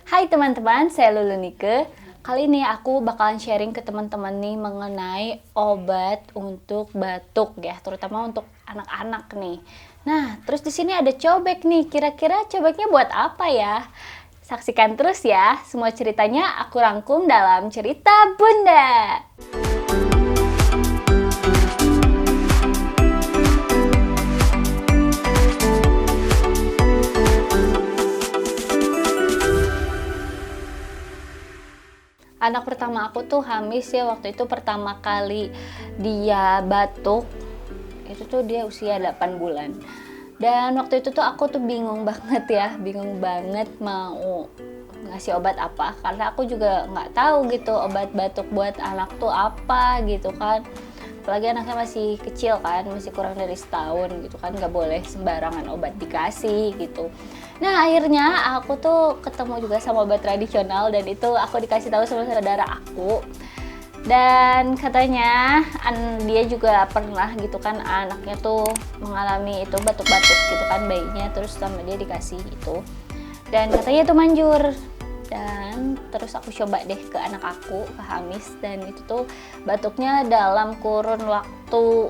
Hai teman-teman, saya Lulu Nike. Kali ini aku bakalan sharing ke teman-teman nih mengenai obat untuk batuk ya, terutama untuk anak-anak nih. Nah, terus di sini ada cobek nih. Kira-kira cobeknya buat apa ya? Saksikan terus ya. Semua ceritanya aku rangkum dalam cerita Bunda. Anak pertama aku tuh Hamis ya, waktu itu pertama kali dia batuk itu tuh dia usia 8 bulan. Dan waktu itu tuh aku tuh bingung banget ya, bingung banget mau ngasih obat apa, karena aku juga nggak tahu gitu obat batuk buat anak tuh apa gitu kan. Apalagi anaknya masih kecil kan, masih kurang dari setahun gitu kan, nggak boleh sembarangan obat dikasih gitu. Nah akhirnya aku tuh ketemu juga sama obat tradisional, dan itu aku dikasih tahu sama saudara aku. Dan katanya dia juga pernah gitu kan, anaknya tuh mengalami itu batuk-batuk gitu kan, bayinya, terus sama dia dikasih itu. Dan katanya itu manjur. Dan terus aku coba deh ke anak aku, ke Hamis, dan itu tuh batuknya dalam kurun waktu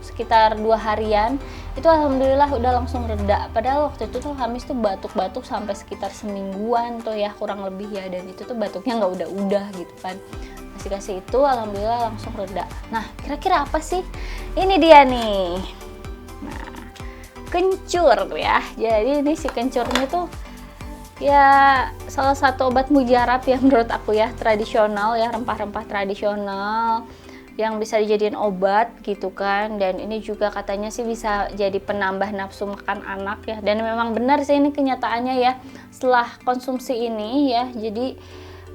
sekitar 2 harian itu alhamdulillah udah langsung reda. Padahal waktu itu tuh Hamis tuh batuk-batuk sampai sekitar semingguan tuh ya, kurang lebih ya, dan itu tuh batuknya nggak udah-udah gitu kan. Kasih itu alhamdulillah langsung reda. Nah kira-kira apa sih? Ini dia nih. Nah, kencur ya. Jadi ini si kencurnya tuh ya salah satu obat mujarab ya menurut aku ya, tradisional ya, rempah-rempah tradisional yang bisa dijadiin obat gitu kan. Dan ini juga katanya sih bisa jadi penambah nafsu makan anak ya, dan memang benar sih ini kenyataannya ya. Setelah konsumsi ini ya, jadi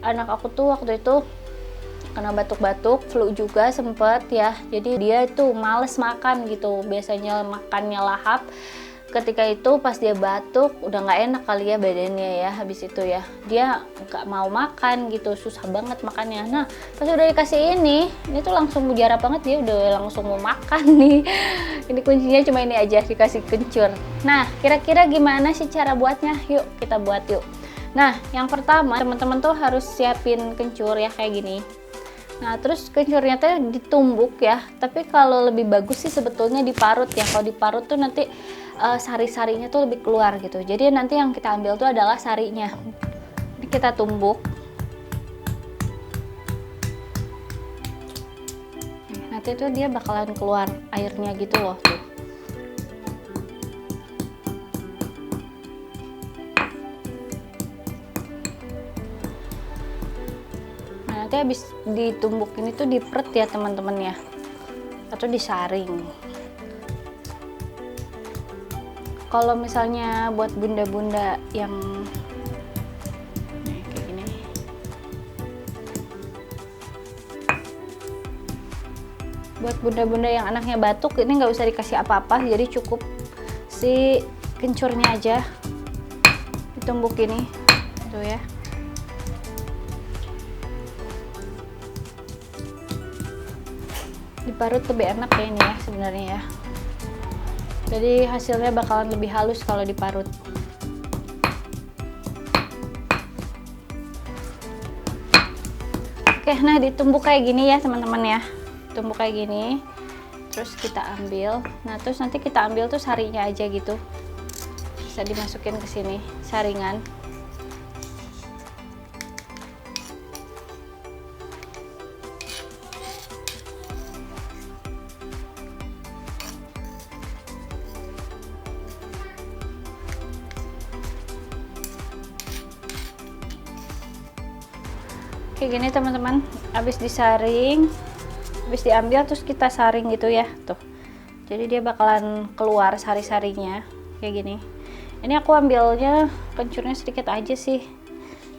anak aku tuh waktu itu kena batuk-batuk, flu juga sempet ya, jadi dia tuh males makan gitu, biasanya makannya lahap. Ketika itu pas dia batuk udah nggak enak kali ya badannya ya, habis itu ya dia nggak mau makan gitu, susah banget makannya. Nah pas udah dikasih ini tuh langsung mujarab banget, dia udah langsung mau makan nih. Ini kuncinya cuma ini aja, dikasih kencur. Nah kira-kira gimana sih cara buatnya? Yuk kita buat yuk. Nah yang pertama teman-teman tuh harus siapin kencur ya kayak gini. Nah terus kencurnya tuh ditumbuk ya, tapi kalau lebih bagus sih sebetulnya diparut ya. Kalau diparut tuh nanti sari-sarinya tuh lebih keluar gitu. Jadi nanti yang kita ambil tuh adalah sarinya. Ini kita tumbuk. Nanti tuh dia bakalan keluar airnya gitu loh tuh. Nanti habis ditumbuk ini tuh dipret ya teman-teman ya, atau disaring. Kalau misalnya buat bunda-bunda yang kayak gini, buat bunda-bunda yang anaknya batuk ini nggak usah dikasih apa-apa, jadi cukup si kencurnya aja ditumbuk ini tuh ya. Diparut lebih enak ya ini ya sebenarnya ya, jadi hasilnya bakalan lebih halus kalau diparut. Oke, nah ditumbuk kayak gini ya teman-teman ya, tumbuk kayak gini, terus kita ambil. Nah terus nanti kita ambil tuh sarinya aja gitu, bisa dimasukin ke sini saringan. Kayak gini teman-teman, habis disaring, habis diambil terus kita saring gitu ya tuh, jadi dia bakalan keluar sari-sarinya kayak gini. Ini aku ambilnya kencurnya sedikit aja sih,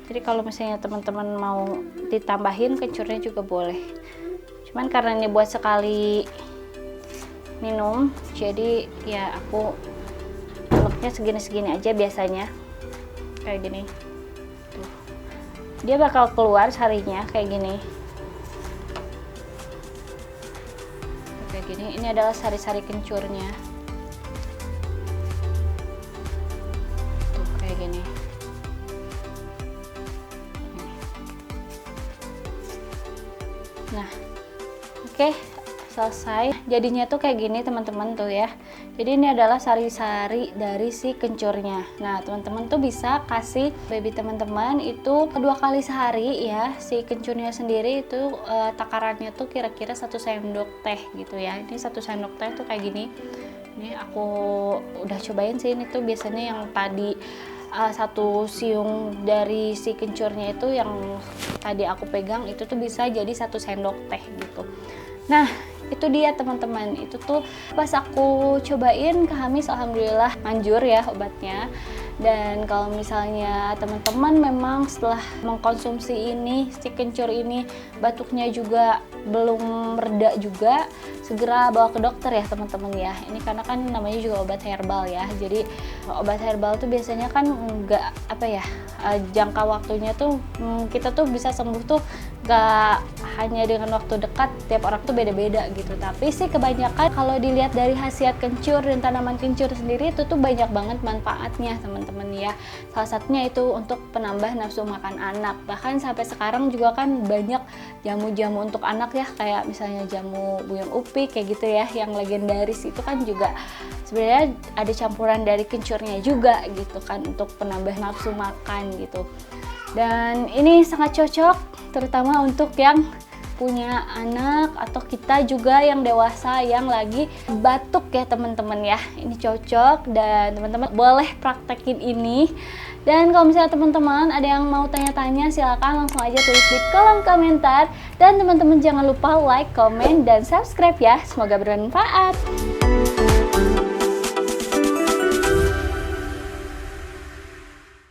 jadi kalau misalnya teman-teman mau ditambahin kencurnya juga boleh, cuman karena ini buat sekali minum jadi ya aku telurnya segini-segini aja biasanya kayak gini. Dia bakal keluar sarinya kayak gini. Kayak gini, ini adalah sari-sari kencurnya. Tuh kayak gini. Nah, oke, selesai. Jadinya tuh kayak gini teman-teman tuh ya. Jadi ini adalah sari-sari dari si kencurnya. Nah, teman-teman tuh bisa kasih baby teman-teman itu 2 kali sehari ya. Si kencurnya sendiri itu takarannya tuh kira-kira 1 sendok teh gitu ya. Ini 1 sendok teh tuh kayak gini. Ini aku udah cobain sih, ini tuh biasanya yang tadi 1 siung dari si kencurnya itu yang tadi aku pegang itu tuh bisa jadi 1 sendok teh gitu. Nah, itu dia teman-teman, itu tuh pas aku cobain ke Hamis, alhamdulillah manjur ya obatnya. Dan kalau misalnya teman-teman memang setelah mengkonsumsi ini, si kencur ini, batuknya juga belum reda juga, segera bawa ke dokter ya teman-teman ya. Ini karena kan namanya juga obat herbal ya. Jadi obat herbal tuh biasanya kan nggak jangka waktunya tuh kita tuh bisa sembuh tuh nggak hanya dengan waktu dekat, tiap orang tuh beda-beda gitu. Tapi sih kebanyakan kalau dilihat dari khasiat kencur dan tanaman kencur sendiri itu tuh banyak banget manfaatnya teman-teman ya. Salah satunya itu untuk penambah nafsu makan anak. Bahkan sampai sekarang juga kan banyak jamu-jamu untuk anak ya, kayak misalnya jamu buyung upi kayak gitu ya, yang legendaris itu kan juga sebenarnya ada campuran dari kencurnya juga gitu kan untuk penambah nafsu makan gitu. Dan ini sangat cocok terutama untuk yang punya anak atau kita juga yang dewasa yang lagi batuk ya teman-teman ya. Ini cocok dan teman-teman boleh praktekin ini. Dan kalau misalnya teman-teman ada yang mau tanya-tanya silakan langsung aja tulis di kolom komentar. Dan teman-teman jangan lupa like, comment, dan subscribe ya. Semoga bermanfaat.